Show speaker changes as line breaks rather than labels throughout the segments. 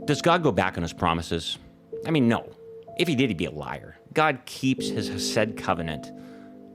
Does God go back on his promises? I mean, no. If he did, he'd be a liar. God keeps his said covenant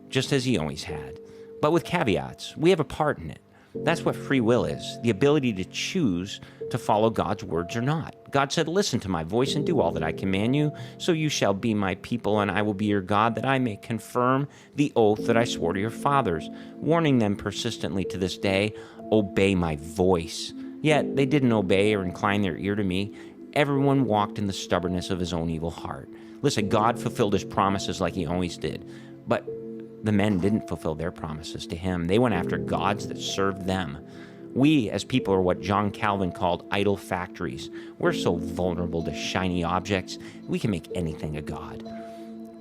just as he always had, but with caveats. We have a part in it. That's what free will is, the ability to choose to follow God's words or not. God said, listen to my voice and do all that I command you, so you shall be my people, and I will be your God, that I may confirm the oath that I swore to your fathers, warning them persistently to this day, obey my voice. Yet they didn't obey or incline their ear to me. Everyone walked in the stubbornness of his own evil heart. Listen, God fulfilled his promises like he always did, but the men didn't fulfill their promises to him. They went after gods that served them. We, as people, are what John Calvin called idol factories. We're so vulnerable to shiny objects, we can make anything a god.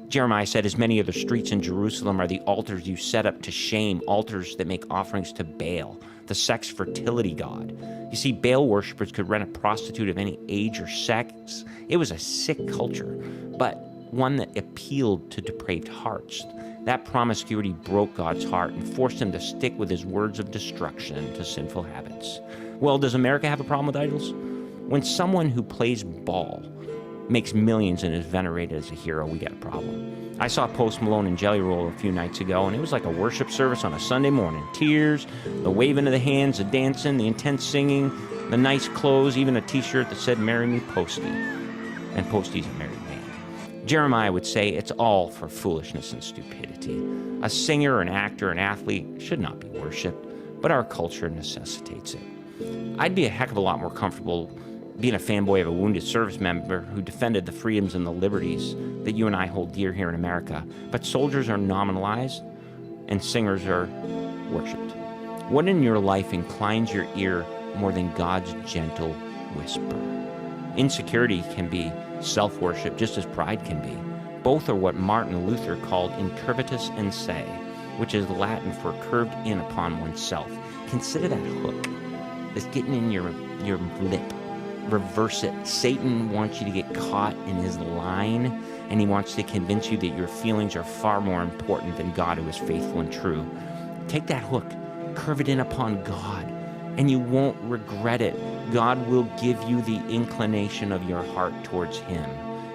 Jeremiah said, as many of the streets in Jerusalem are the altars you set up to shame, altars that make offerings to Baal, the sex fertility god. You see, Baal worshippers could rent a prostitute of any age or sex. It was a sick culture, but one that appealed to depraved hearts. That promiscuity broke God's heart and forced him to stick with his words of destruction to sinful habits. Well, does America have a problem with idols? When someone who plays ball makes millions and is venerated as a hero, we got a problem. I saw Post Malone and Jelly Roll a few nights ago, and it was like a worship service on a Sunday morning. Tears, the waving of the hands, the dancing, the intense singing, the nice clothes, even a t-shirt that said, "Marry me, Posty." And Posty's a married man. Jeremiah would say it's all for foolishness and stupidity. A singer, an actor, an athlete should not be worshipped, but our culture necessitates it. I'd be a heck of a lot more comfortable being a fanboy of a wounded service member who defended the freedoms and the liberties that you and I hold dear here in America. But soldiers are nominalized and singers are worshipped. What in your life inclines your ear more than God's gentle whisper? Insecurity can be self-worship just as pride can be. Both are what Martin Luther called incurvatus in se, which is Latin for curved in upon oneself. Consider that hook that's getting in your lip. Reverse it. Satan wants you to get caught in his line, and he wants to convince you that your feelings are far more important than God, who is faithful and true. Take that hook, curve it in upon God, and you won't regret it. God will give you the inclination of your heart towards him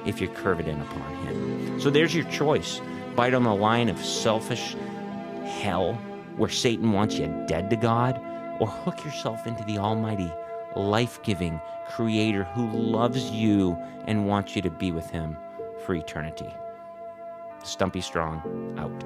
if you curve it in upon him. So there's your choice. Bite on the line of selfish hell, where Satan wants you dead to God, or hook yourself into the almighty, life-giving creator who loves you and wants you to be with him for eternity. Stumpy Strong, out.